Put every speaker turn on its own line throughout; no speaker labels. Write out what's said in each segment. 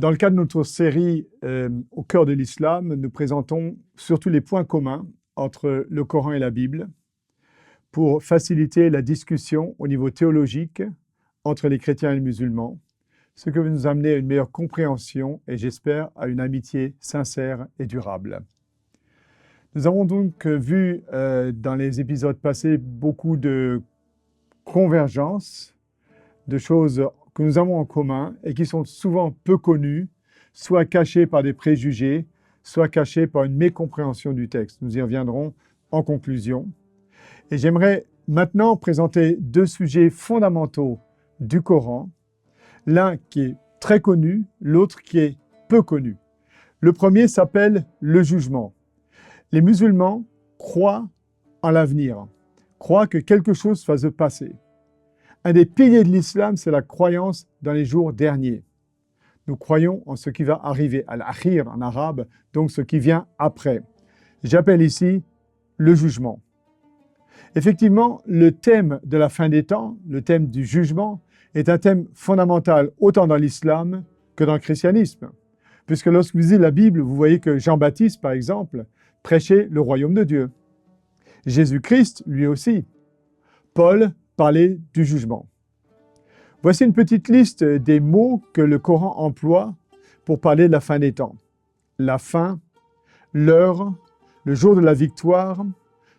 Dans le cadre de notre série Au cœur de l'islam, nous présentons surtout les points communs entre le Coran et la Bible pour faciliter la discussion au niveau théologique entre les chrétiens et les musulmans, ce qui va nous amener à une meilleure compréhension et j'espère à une amitié sincère et durable. Nous avons donc vu dans les épisodes passés beaucoup de convergences, de choses que nous avons en commun et qui sont souvent peu connues, soit cachées par des préjugés, soit cachées par une mécompréhension du texte. Nous y reviendrons en conclusion. Et j'aimerais maintenant présenter deux sujets fondamentaux du Coran, l'un qui est très connu, l'autre qui est peu connu. Le premier s'appelle le jugement. Les musulmans croient en l'avenir, croient que quelque chose va se passer. Un des piliers de l'islam, c'est la croyance dans les jours derniers. Nous croyons en ce qui va arriver, al-akhir en arabe, donc ce qui vient après. J'appelle ici le jugement. Effectivement, le thème de la fin des temps, le thème du jugement, est un thème fondamental autant dans l'islam que dans le christianisme. Puisque lorsque vous lisez la Bible, vous voyez que Jean-Baptiste, par exemple, prêchait le royaume de Dieu. Jésus-Christ, lui aussi. Paul parlait du jugement. Voici une petite liste des mots que le Coran emploie pour parler de la fin des temps. La fin, l'heure, le jour de la victoire,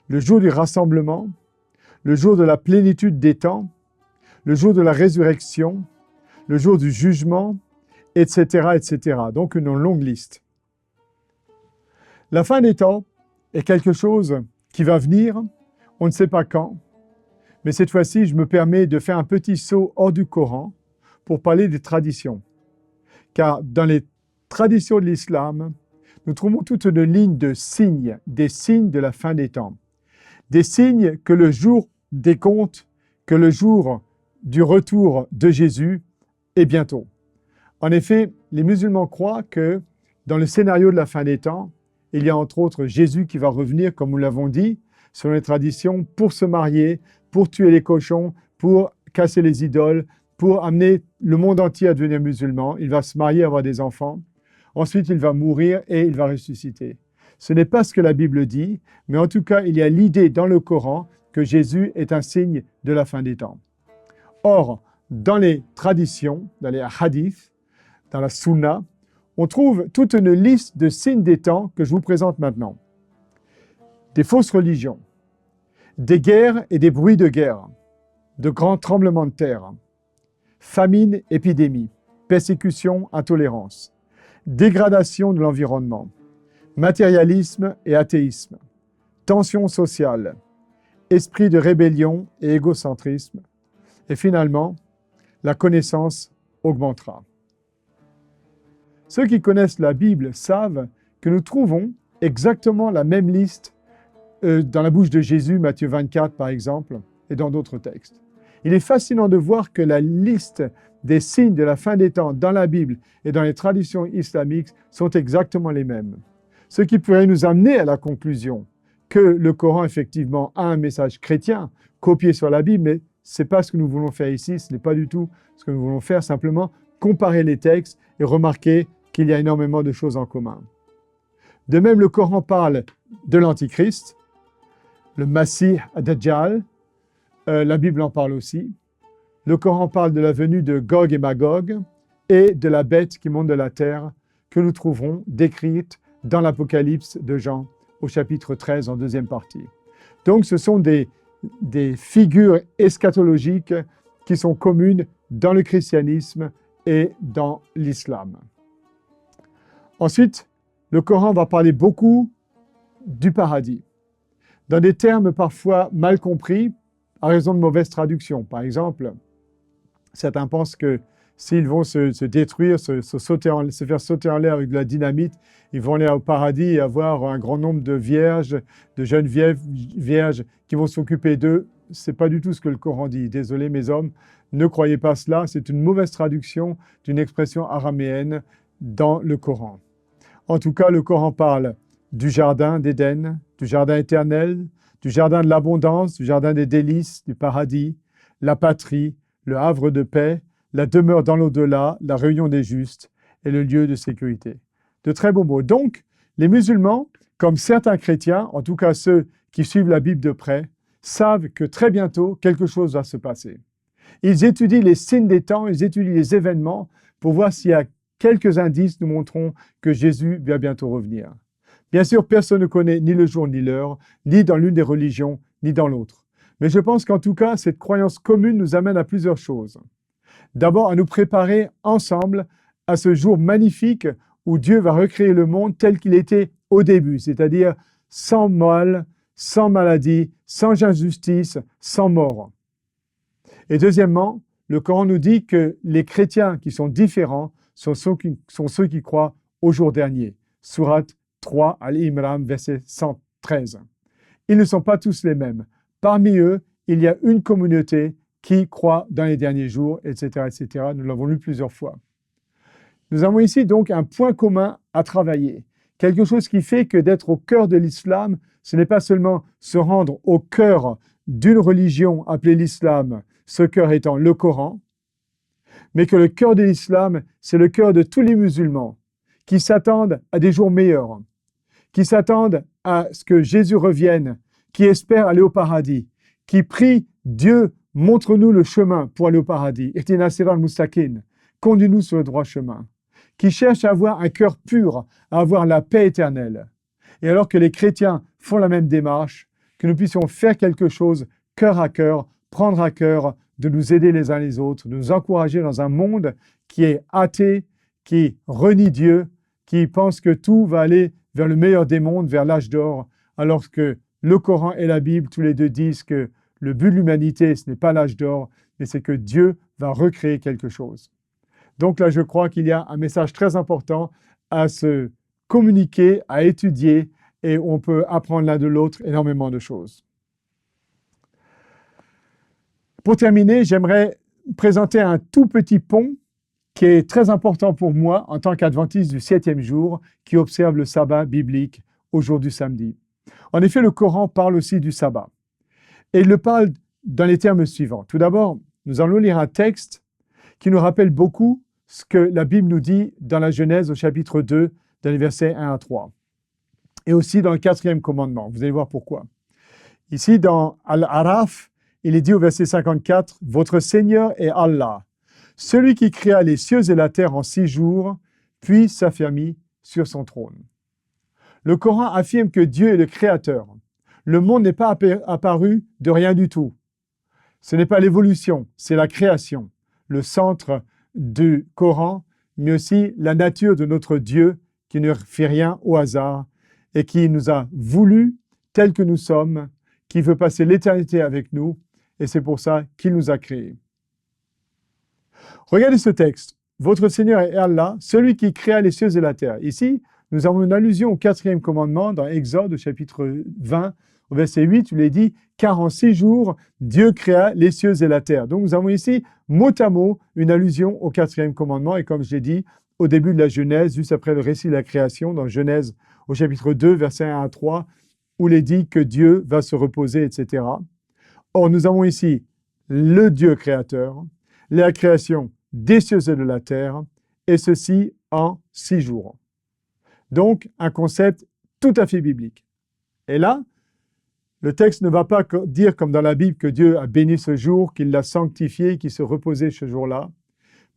le jour du rassemblement, le jour de la plénitude des temps, le jour de la résurrection, le jour du jugement, etc., etc. Donc une longue liste. La fin des temps est quelque chose qui va venir, on ne sait pas quand, mais cette fois-ci, je me permets de faire un petit saut hors du Coran pour parler des traditions. Car dans les traditions de l'islam, nous trouvons toute une ligne de signes, des signes de la fin des temps. Des signes que le jour des comptes, que le jour du retour de Jésus est bientôt. En effet, les musulmans croient que dans le scénario de la fin des temps, il y a entre autres Jésus qui va revenir, comme nous l'avons dit, selon les traditions, pour se marier, pour tuer les cochons, pour casser les idoles, pour amener le monde entier à devenir musulman. Il va se marier, avoir des enfants. Ensuite, il va mourir et il va ressusciter. Ce n'est pas ce que la Bible dit, mais en tout cas, il y a l'idée dans le Coran que Jésus est un signe de la fin des temps. Or, dans les traditions, dans les hadiths, dans la sunna, on trouve toute une liste de signes des temps que je vous présente maintenant. Des fausses religions, des guerres et des bruits de guerre, de grands tremblements de terre, famine, épidémie, persécution, intolérance, dégradation de l'environnement, matérialisme et athéisme, tension sociale, esprit de rébellion et égocentrisme, et finalement, la connaissance augmentera. Ceux qui connaissent la Bible savent que nous trouvons exactement la même liste dans la bouche de Jésus, Matthieu 24 par exemple, et dans d'autres textes. Il est fascinant de voir que la liste des signes de la fin des temps dans la Bible et dans les traditions islamiques sont exactement les mêmes. Ce qui pourrait nous amener à la conclusion que le Coran effectivement a un message chrétien copié sur la Bible, mais ce n'est pas ce que nous voulons faire ici, ce n'est pas du tout ce que nous voulons faire, simplement comparer les textes et remarquer qu'il y a énormément de choses en commun. De même, le Coran parle de l'Antichrist, le Masih ad-Dajjal, la Bible en parle aussi. Le Coran parle de la venue de Gog et Magog et de la bête qui monte de la terre que nous trouverons décrite dans l'Apocalypse de Jean au chapitre 13 en deuxième partie. Donc ce sont des figures eschatologiques qui sont communes dans le christianisme et dans l'islam. Ensuite, le Coran va parler beaucoup du paradis, dans des termes parfois mal compris à raison de mauvaises traductions. Par exemple, certains pensent que s'ils vont se détruire, se faire sauter en l'air avec de la dynamite, ils vont aller au paradis et avoir un grand nombre de vierges, de jeunes vierges qui vont s'occuper d'eux. Ce n'est pas du tout ce que le Coran dit. Désolé mes hommes, ne croyez pas cela. C'est une mauvaise traduction d'une expression araméenne dans le Coran. En tout cas, le Coran parle du jardin d'Éden, du jardin éternel, du jardin de l'abondance, du jardin des délices, du paradis, la patrie, le havre de paix, la demeure dans l'au-delà, la réunion des justes, et le lieu de sécurité. De très beaux mots. Donc, les musulmans, comme certains chrétiens, en tout cas ceux qui suivent la Bible de près, savent que très bientôt, quelque chose va se passer. Ils étudient les signes des temps, ils étudient les événements pour voir s'il y a quelques indices nous montreront que Jésus va bientôt revenir. Bien sûr, personne ne connaît ni le jour ni l'heure, ni dans l'une des religions, ni dans l'autre. Mais je pense qu'en tout cas, cette croyance commune nous amène à plusieurs choses. D'abord, à nous préparer ensemble à ce jour magnifique où Dieu va recréer le monde tel qu'il était au début, c'est-à-dire sans mal, sans maladie, sans injustice, sans mort. Et deuxièmement, le Coran nous dit que les chrétiens qui sont différents sont ceux qui croient au jour dernier. Sourate 3, Al-Imran, verset 113. Ils ne sont pas tous les mêmes. Parmi eux, il y a une communauté qui croit dans les derniers jours, etc., etc. Nous l'avons lu plusieurs fois. Nous avons ici donc un point commun à travailler. Quelque chose qui fait que d'être au cœur de l'islam, ce n'est pas seulement se rendre au cœur d'une religion appelée l'islam, ce cœur étant le Coran, mais que le cœur de l'islam, c'est le cœur de tous les musulmans qui s'attendent à des jours meilleurs, qui s'attendent à ce que Jésus revienne, qui espèrent aller au paradis, qui prient Dieu, montre-nous le chemin pour aller au paradis. Ihdinas siratal mustaqim, conduis-nous sur le droit chemin. Qui cherchent à avoir un cœur pur, à avoir la paix éternelle. Et alors que les chrétiens font la même démarche, que nous puissions faire quelque chose cœur à cœur, prendre à cœur de nous aider les uns les autres, de nous encourager dans un monde qui est athée, qui renie Dieu, qui pense que tout va aller vers le meilleur des mondes, vers l'âge d'or, alors que le Coran et la Bible, tous les deux disent que le but de l'humanité, ce n'est pas l'âge d'or, mais c'est que Dieu va recréer quelque chose. Donc là, je crois qu'il y a un message très important à se communiquer, à étudier, et on peut apprendre l'un de l'autre énormément de choses. Pour terminer, j'aimerais présenter un tout petit pont qui est très important pour moi en tant qu'adventiste du 7e jour qui observe le sabbat biblique au jour du samedi. En effet, le Coran parle aussi du sabbat. Et il le parle dans les termes suivants. Tout d'abord, nous allons lire un texte qui nous rappelle beaucoup ce que la Bible nous dit dans la Genèse au chapitre 2, dans les versets 1 à 3. Et aussi dans le 4e commandement. Vous allez voir pourquoi. Ici, dans Al-Araf, il est dit au verset 54, « Votre Seigneur est Allah, celui qui créa les cieux et la terre en 6 jours, puis s'affermit sur son trône. » Le Coran affirme que Dieu est le Créateur. Le monde n'est pas apparu de rien du tout. Ce n'est pas l'évolution, c'est la création. Le centre du Coran, mais aussi la nature de notre Dieu qui ne fait rien au hasard et qui nous a voulu tels que nous sommes, qui veut passer l'éternité avec nous, et c'est pour ça qu'il nous a créés. Regardez ce texte. Votre Seigneur est Allah, celui qui créa les cieux et la terre. Ici, nous avons une allusion au 4e commandement dans Exode, au chapitre 20, au verset 8, où il est dit « Car en 6 jours, Dieu créa les cieux et la terre. » Donc nous avons ici, mot à mot, une allusion au 4e commandement. Et comme je l'ai dit, au début de la Genèse, juste après le récit de la création, dans Genèse, au chapitre 2, versets 1 à 3, où il est dit que Dieu va se reposer, etc. Or, nous avons ici le Dieu créateur, la création des cieux et de la terre, et ceci en 6 jours. Donc, un concept tout à fait biblique. Et là, le texte ne va pas dire comme dans la Bible que Dieu a béni ce jour, qu'il l'a sanctifié, qu'il se reposait ce jour-là,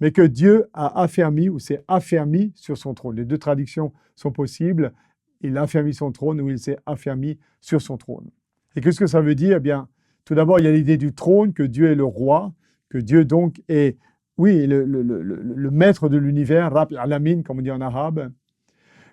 mais que Dieu a affermi ou s'est affermi sur son trône. Les deux traductions sont possibles. Il a affermi son trône ou il s'est affermi sur son trône. Et qu'est-ce que ça veut dire? Eh bien, tout d'abord, il y a l'idée du trône, que Dieu est le roi, que Dieu donc est, oui, le maître de l'univers, Rabb al-Alamin, comme on dit en arabe,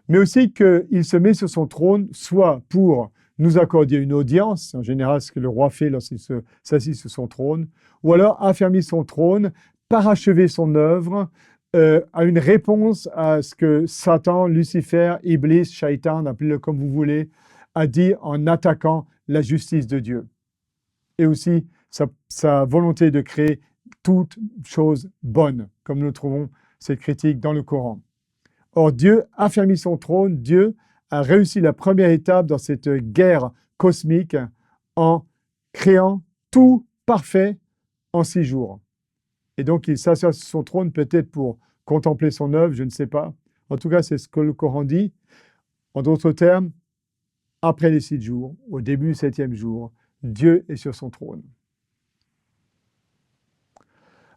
mais aussi qu'il se met sur son trône, soit pour nous accorder une audience, en général ce que le roi fait lorsqu'il s'assied sur son trône, ou alors affermir son trône, parachever son œuvre, à une réponse à ce que Satan, Lucifer, Iblis, Shaitan, appelez-le comme vous voulez, a dit en attaquant la justice de Dieu. Et aussi sa volonté de créer toutes choses bonnes, comme nous trouvons cette critique dans le Coran. Or, Dieu a affermi son trône, Dieu a réussi la première étape dans cette guerre cosmique en créant tout parfait en 6 jours. Et donc, il s'assoit sur son trône peut-être pour contempler son œuvre, je ne sais pas. En tout cas, c'est ce que le Coran dit. En d'autres termes, après les 6 jours, au début du 7e jour, Dieu est sur son trône.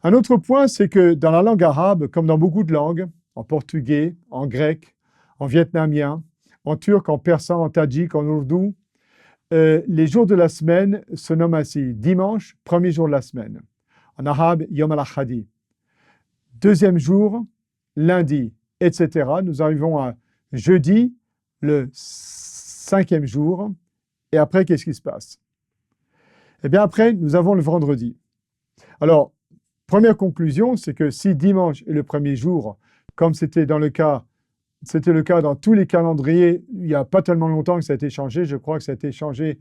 Un autre point, c'est que dans la langue arabe, comme dans beaucoup de langues, en portugais, en grec, en vietnamien, en turc, en persan, en tadjik, en ourdou, les jours de la semaine se nomment ainsi. Dimanche, premier jour de la semaine. En arabe, Yom al-Ahadi. Deuxième jour, lundi, etc. Nous arrivons à jeudi, le 5e jour. Et après, qu'est-ce qui se passe? Eh bien, après, nous avons le vendredi. Alors, première conclusion, c'est que si dimanche est le premier jour, comme c'était le cas dans tous les calendriers, il n'y a pas tellement longtemps que ça a été changé. Je crois que ça a été changé,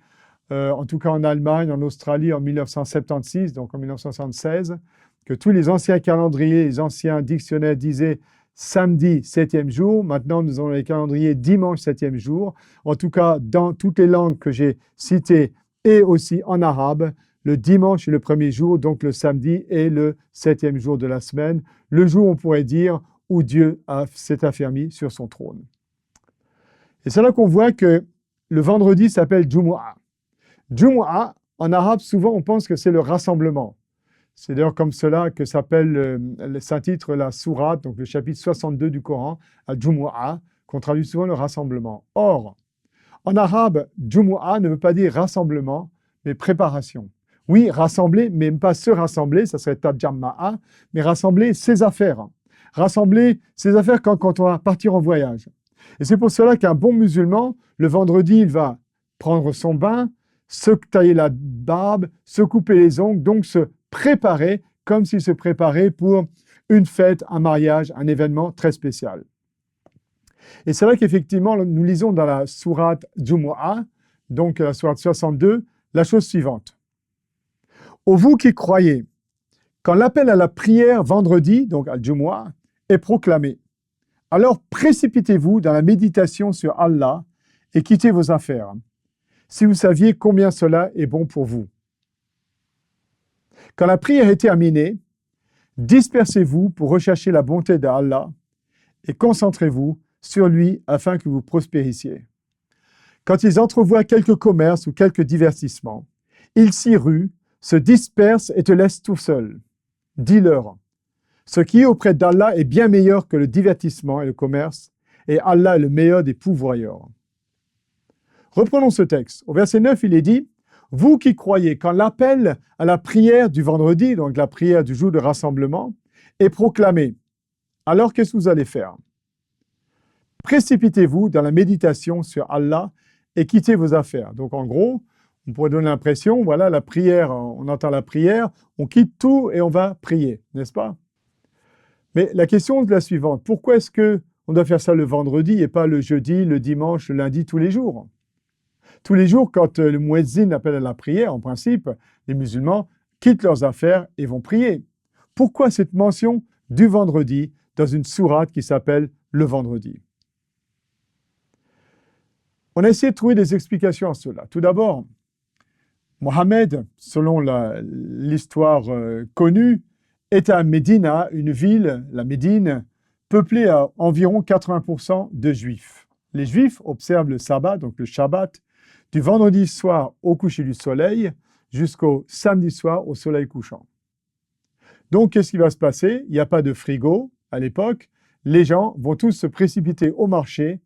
en tout cas en Allemagne, en Australie, en 1976, donc en 1976, que tous les anciens calendriers, les anciens dictionnaires disaient samedi, 7e jour. Maintenant, nous avons les calendriers dimanche, 7e jour. En tout cas, dans toutes les langues que j'ai citées et aussi en arabe, le dimanche est le premier jour, donc le samedi est le 7e jour de la semaine. Le jour, on pourrait dire, où Dieu s'est affermi sur son trône. Et c'est là qu'on voit que le vendredi s'appelle Jumu'ah. Jumu'ah, en arabe, souvent on pense que c'est le rassemblement. C'est d'ailleurs comme cela que s'appelle le Saint-Titre, la sourate, donc le chapitre 62 du Coran, à Jumu'ah, qu'on traduit souvent le rassemblement. Or, en arabe, Jumu'ah ne veut pas dire rassemblement, mais préparation. Oui, rassembler, mais pas se rassembler, ça serait Tajamma'a, mais rassembler ses affaires. Rassembler ses affaires quand on va partir en voyage. Et c'est pour cela qu'un bon musulman, le vendredi, il va prendre son bain, se tailler la barbe, se couper les ongles, donc se préparer comme s'il se préparait pour une fête, un mariage, un événement très spécial. Et c'est là qu'effectivement, nous lisons dans la sourate Jumu'ah, donc la sourate 62, la chose suivante. Ô vous qui croyez, quand l'appel à la prière vendredi, donc al-Jumu'ah, est proclamé, alors précipitez-vous dans la méditation sur Allah et quittez vos affaires, si vous saviez combien cela est bon pour vous. Quand la prière est terminée, dispersez-vous pour rechercher la bonté d'Allah et concentrez-vous sur lui afin que vous prospérissiez. Quand ils entrevoient quelques commerces ou quelques divertissements, ils s'y ruent, se dispersent et te laissent tout seul. Dis-leur, ce qui est auprès d'Allah est bien meilleur que le divertissement et le commerce, et Allah est le meilleur des pourvoyeurs. Reprenons ce texte. Au verset 9, il est dit, « Vous qui croyez, quand l'appel à la prière du vendredi, donc la prière du jour de rassemblement, est proclamé, alors qu'est-ce que vous allez faire? Précipitez-vous dans la méditation sur Allah et quittez vos affaires. » Donc en gros, on pourrait donner l'impression, voilà, la prière, on entend la prière, on quitte tout et on va prier, n'est-ce pas? Mais la question est la suivante, pourquoi est-ce qu'on doit faire ça le vendredi et pas le jeudi, le dimanche, le lundi, tous les jours? Tous les jours, quand le muezzin appelle à la prière, en principe, les musulmans quittent leurs affaires et vont prier. Pourquoi cette mention du vendredi dans une sourate qui s'appelle le vendredi? On a essayé de trouver des explications à cela. Tout d'abord, Mohammed, selon l'histoire connue, est à Médina, une ville, la Médine, peuplée à environ 80% de juifs. Les juifs observent le sabbat, donc le Shabbat, du vendredi soir au coucher du soleil jusqu'au samedi soir au soleil couchant. Donc, qu'est-ce qui va se passer? Il n'y a pas de frigo à l'époque. Les gens vont tous se précipiter au marché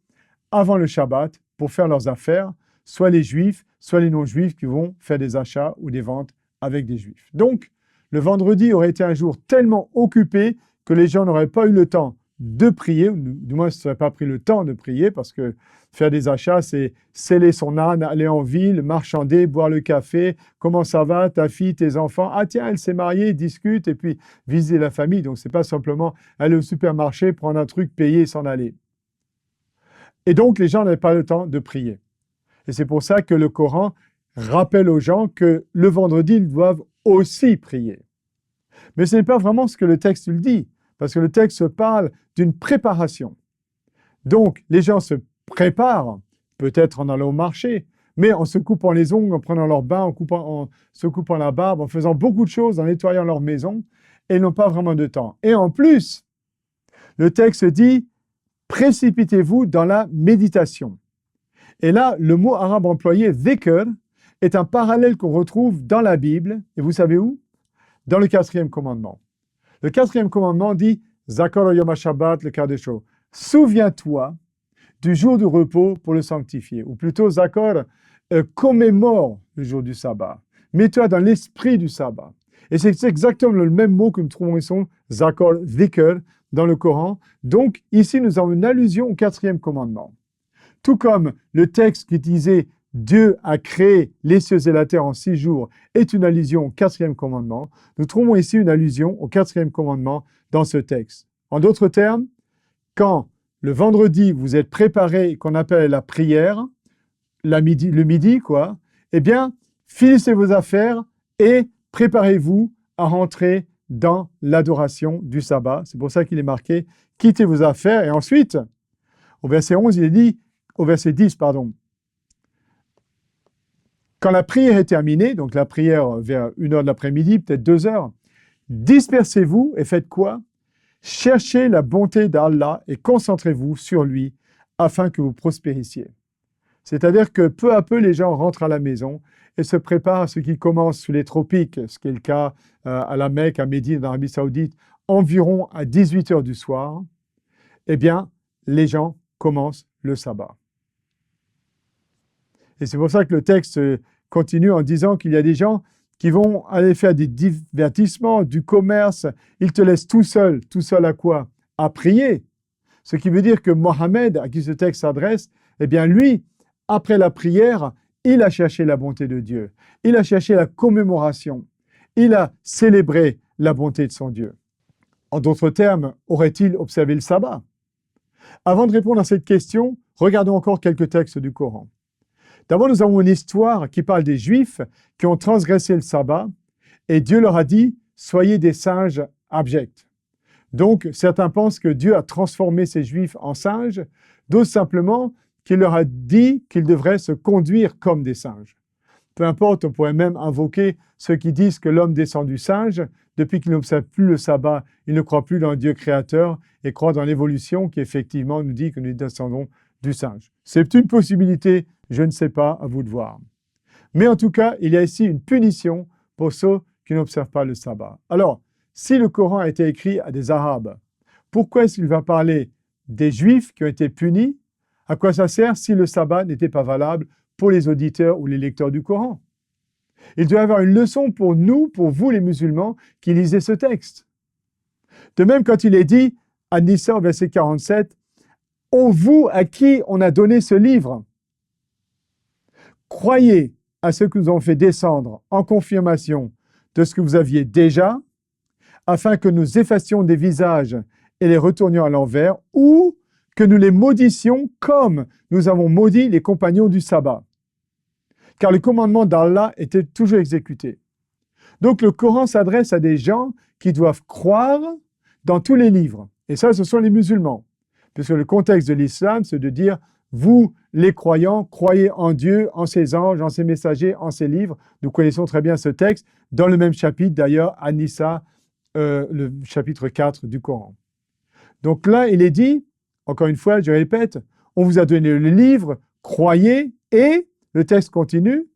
avant le Shabbat pour faire leurs affaires, soit les juifs, soit les non-juifs qui vont faire des achats ou des ventes avec des juifs. Donc, le vendredi aurait été un jour tellement occupé que les gens n'auraient pas eu le temps de prier, ou du moins, ils ne seraient pas pris le temps de prier, parce que faire des achats, c'est sceller son âne, aller en ville, marchander, boire le café, comment ça va, ta fille, tes enfants, ah tiens, elle s'est mariée, discute, et puis visiter la famille. Donc, ce n'est pas simplement aller au supermarché, prendre un truc, payer et s'en aller. Et donc, les gens n'avaient pas le temps de prier. Et c'est pour ça que le Coran rappelle aux gens que le vendredi, ils doivent aussi prier. Mais ce n'est pas vraiment ce que le texte le dit, parce que le texte parle d'une préparation. Donc, les gens se préparent, peut-être en allant au marché, mais en se coupant les ongles, en prenant leur bain, en se coupant la barbe, en faisant beaucoup de choses, en nettoyant leur maison, et ils n'ont pas vraiment de temps. Et en plus, le texte dit « précipitez-vous dans la méditation ». Et là, le mot arabe employé « dhikr » est un parallèle qu'on retrouve dans la Bible. Et vous savez où? Dans le 4e commandement. Le 4e commandement dit « Zakor yom ha-shabbat le kadesho ». Souviens-toi du jour de repos pour le sanctifier. Ou plutôt, Zakor commémore le jour du sabbat. Mets-toi dans l'esprit du sabbat. Et c'est exactement le même mot que nous trouvons ici, Zakor, dhikr, dans le Coran. Donc, ici, nous avons une allusion au 4e commandement. Tout comme le texte qui disait « Dieu a créé les cieux et la terre en 6 jours » est une allusion au 4e commandement, nous trouvons ici une allusion au 4e commandement dans ce texte. En d'autres termes, quand le vendredi, vous êtes préparé, qu'on appelle la prière, le midi, eh bien, finissez vos affaires et préparez-vous à rentrer dans l'adoration du sabbat. C'est pour ça qu'il est marqué « quittez vos affaires » et ensuite, au verset 11, il est dit, au verset 10, pardon, quand la prière est terminée, donc la prière vers 1h de l'après-midi, peut-être 2h, dispersez-vous et faites quoi? Cherchez la bonté d'Allah et concentrez-vous sur lui afin que vous prospérissiez. C'est-à-dire que peu à peu, les gens rentrent à la maison et se préparent à ce qui commence sous les tropiques, ce qui est le cas à la Mecque, à Médine, en Arabie Saoudite, environ à 18h du soir. Eh bien, les gens commencent le sabbat. Et c'est pour ça que le texte continue en disant qu'il y a des gens qui vont aller faire des divertissements, du commerce. Ils te laissent tout seul à quoi? À prier. Ce qui veut dire que Mohammed, à qui ce texte s'adresse, eh bien lui, après la prière, il a cherché la bonté de Dieu. Il a cherché la commémoration. Il a célébré la bonté de son Dieu. En d'autres termes, aurait-il observé le sabbat? Avant de répondre à cette question, regardons encore quelques textes du Coran. D'abord, nous avons une histoire qui parle des Juifs qui ont transgressé le sabbat et Dieu leur a dit « soyez des singes abjects ». Donc, certains pensent que Dieu a transformé ces Juifs en singes, d'autres simplement qu'il leur a dit qu'ils devraient se conduire comme des singes. Peu importe, on pourrait même invoquer ceux qui disent que l'homme descend du singe. Depuis qu'il n'observe plus le sabbat, il ne croit plus dans le Dieu créateur et croit dans l'évolution qui effectivement nous dit que nous descendons du singe. C'est une possibilité, je ne sais pas, à vous de voir. Mais en tout cas, il y a ici une punition pour ceux qui n'observent pas le sabbat. Alors, si le Coran a été écrit à des Arabes, pourquoi est-ce qu'il va parler des Juifs qui ont été punis? À quoi ça sert si le sabbat n'était pas valable pour les auditeurs ou les lecteurs du Coran? Il doit y avoir une leçon pour nous, pour vous les musulmans, qui lisez ce texte. De même, quand il est dit, à Nisa au verset 47, « Ô vous à qui on a donné ce livre, croyez à ce que nous avons fait descendre en confirmation de ce que vous aviez déjà, afin que nous effacions des visages et les retournions à l'envers, ou que nous les maudissions comme nous avons maudit les compagnons du sabbat. » Car le commandement d'Allah était toujours exécuté. Donc le Coran s'adresse à des gens qui doivent croire dans tous les livres. Et ça, ce sont les musulmans. Puisque le contexte de l'islam, c'est de dire, vous, les croyants, croyez en Dieu, en ses anges, en ses messagers, en ses livres. Nous connaissons très bien ce texte, dans le même chapitre d'ailleurs, à Nisa, le chapitre 4 du Coran. Donc là, il est dit, encore une fois, je répète, on vous a donné le livre, croyez, et, le texte continue,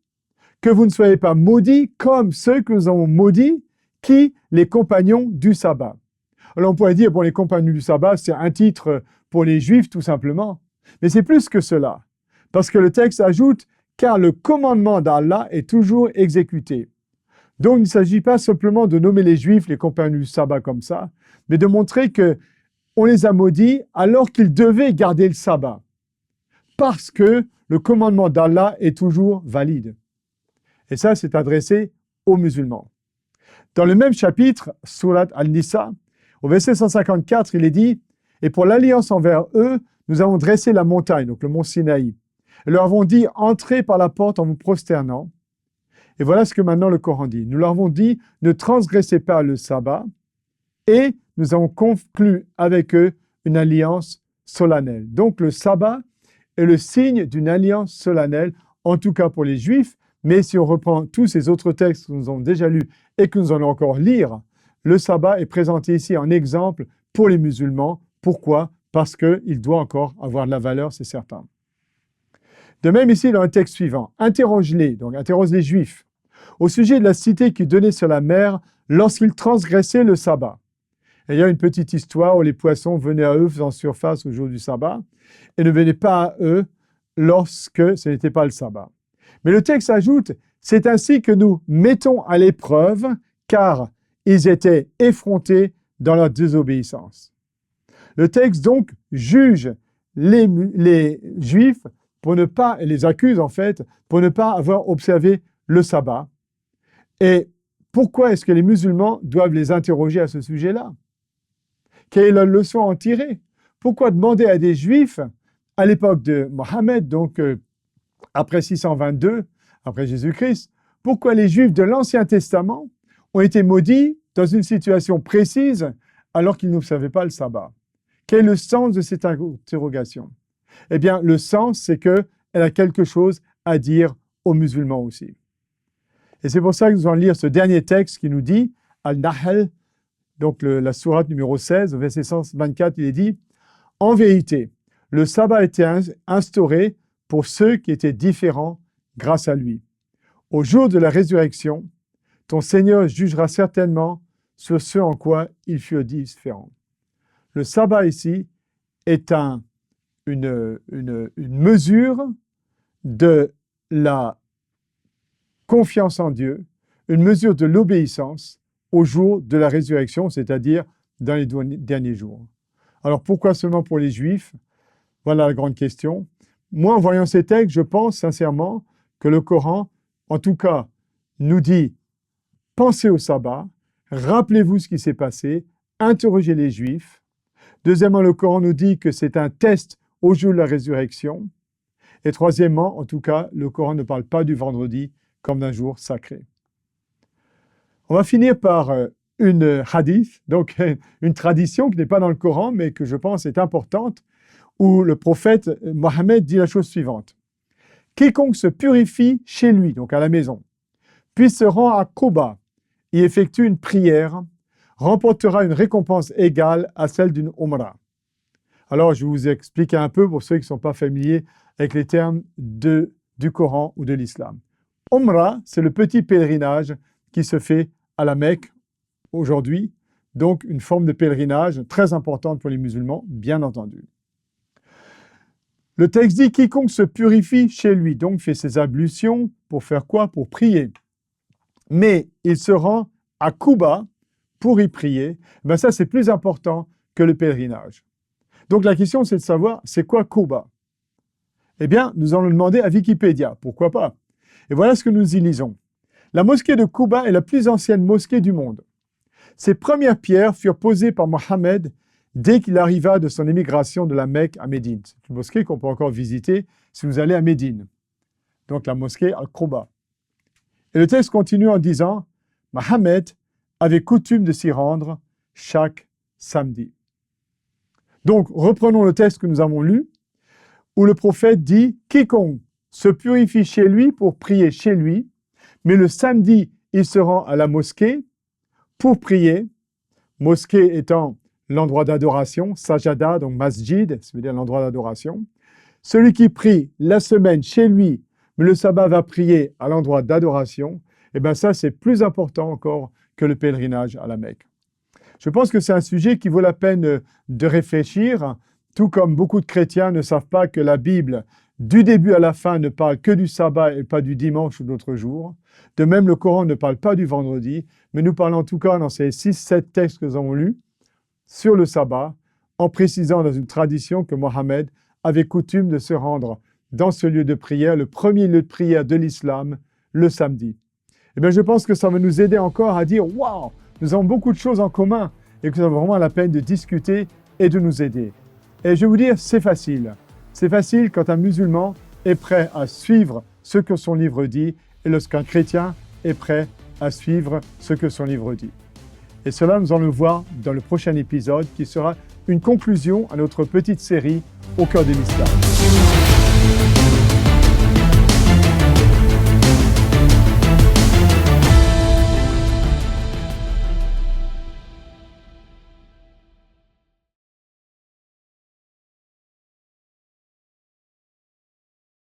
que vous ne soyez pas maudits comme ceux que nous avons maudits, qui, les compagnons du sabbat. Alors on pourrait dire, bon, les compagnons du sabbat, c'est un titre pour les Juifs, tout simplement. Mais c'est plus que cela. Parce que le texte ajoute, car le commandement d'Allah est toujours exécuté. Donc il ne s'agit pas simplement de nommer les Juifs, les compagnons du sabbat comme ça, mais de montrer que on les a maudits alors qu'ils devaient garder le sabbat. Parce que le commandement d'Allah est toujours valide. Et ça, c'est adressé aux musulmans. Dans le même chapitre, Surat Al-Nisa, au verset 154, il est dit « Et pour l'alliance envers eux, nous avons dressé la montagne, donc le mont Sinaï, et leur avons dit « Entrez par la porte en vous prosternant ». Et voilà ce que maintenant le Coran dit. Nous leur avons dit « Ne transgressez pas le sabbat » et nous avons conclu avec eux une alliance solennelle. Donc le sabbat est le signe d'une alliance solennelle, en tout cas pour les Juifs, mais si on reprend tous ces autres textes que nous avons déjà lus et que nous allons encore lire, le sabbat est présenté ici en exemple pour les musulmans, Pourquoi? Parce qu'il doit encore avoir de la valeur, c'est certain. De même ici, dans le texte suivant, interroge-les, donc interroge les Juifs, au sujet de la cité qui donnait sur la mer lorsqu'ils transgressaient le sabbat. Et il y a une petite histoire où les poissons venaient à eux faisant surface au jour du sabbat et ne venaient pas à eux lorsque ce n'était pas le sabbat. Mais le texte ajoute, c'est ainsi que nous mettons à l'épreuve, car ils étaient effrontés dans leur désobéissance. Le texte donc juge les Juifs pour ne pas, et les accuse en fait, pour ne pas avoir observé le sabbat. Et pourquoi est-ce que les musulmans doivent les interroger à ce sujet-là? Quelle est la leçon à en tirer? Pourquoi demander à des Juifs, à l'époque de Mohammed, donc après 622, après Jésus-Christ, pourquoi les Juifs de l'Ancien Testament ont été maudits dans une situation précise alors qu'ils n'observaient pas le sabbat? Quel est le sens de cette interrogation? Eh bien, le sens, c'est qu'elle a quelque chose à dire aux musulmans aussi. Et c'est pour ça que nous allons lire ce dernier texte qui nous dit, Al-Nahl, donc la sourate numéro 16, au verset 124, il est dit « En vérité, le sabbat a été instauré pour ceux qui étaient différents grâce à lui. Au jour de la résurrection, ton Seigneur jugera certainement sur ce en quoi ils furent différents. » Le sabbat ici est une mesure de la confiance en Dieu, une mesure de l'obéissance au jour de la résurrection, c'est-à-dire dans les derniers jours. Alors pourquoi seulement pour les Juifs? Voilà la grande question. Moi, en voyant ces textes, je pense sincèrement que le Coran, en tout cas, nous dit « Pensez au sabbat, rappelez-vous ce qui s'est passé, interrogez les Juifs. » Deuxièmement, le Coran nous dit que c'est un test au jour de la résurrection. Et troisièmement, en tout cas, le Coran ne parle pas du vendredi comme d'un jour sacré. On va finir par une hadith, donc une tradition qui n'est pas dans le Coran, mais que je pense est importante, où le prophète Mohammed dit la chose suivante. « Quiconque se purifie chez lui, donc à la maison, puis se rend à Quba, y effectue une prière, remportera une récompense égale à celle d'une Umrah. » Alors, je vais vous expliquer un peu pour ceux qui ne sont pas familiers avec les termes du Coran ou de l'islam. Umrah, c'est le petit pèlerinage qui se fait à la Mecque aujourd'hui, donc une forme de pèlerinage très importante pour les musulmans, bien entendu. Le texte dit « Quiconque se purifie chez lui », donc fait ses ablutions pour faire quoi? Pour prier. Mais il se rend à Quba pour y prier. Ben ça, c'est plus important que le pèlerinage. Donc la question, c'est de savoir, c'est quoi Quba? Eh bien, nous allons le demander à Wikipédia. Pourquoi pas? Et voilà ce que nous y lisons. La mosquée de Quba est la plus ancienne mosquée du monde. Ses premières pierres furent posées par Mohammed dès qu'il arriva de son émigration de la Mecque à Médine. C'est une mosquée qu'on peut encore visiter si vous allez à Médine. Donc la mosquée à Quba. Et le texte continue en disant « Mohammed avait coutume de s'y rendre chaque samedi. » Donc, reprenons le texte que nous avons lu, où le prophète dit « Quiconque se purifie chez lui pour prier chez lui, mais le samedi, il se rend à la mosquée pour prier, mosquée étant l'endroit d'adoration, sajada, donc masjid, ça veut dire l'endroit d'adoration. Celui qui prie la semaine chez lui, mais le sabbat va prier à l'endroit d'adoration, et bien ça, c'est plus important encore que le pèlerinage à la Mecque. Je pense que c'est un sujet qui vaut la peine de réfléchir, tout comme beaucoup de chrétiens ne savent pas que la Bible, du début à la fin, ne parle que du sabbat et pas du dimanche ou d'autres jours. De même, le Coran ne parle pas du vendredi, mais nous parlons en tout cas dans ces 6-7 textes que nous avons lus sur le sabbat, en précisant dans une tradition que Mohammed avait coutume de se rendre dans ce lieu de prière, le premier lieu de prière de l'islam, le samedi. Eh bien, je pense que ça va nous aider encore à dire « Waouh, nous avons beaucoup de choses en commun » et que ça vaut vraiment la peine de discuter et de nous aider. Et je vais vous dire, c'est facile. C'est facile quand un musulman est prêt à suivre ce que son livre dit et lorsqu'un chrétien est prêt à suivre ce que son livre dit. Et cela, nous allons le voir dans le prochain épisode qui sera une conclusion à notre petite série Au cœur de l'islam.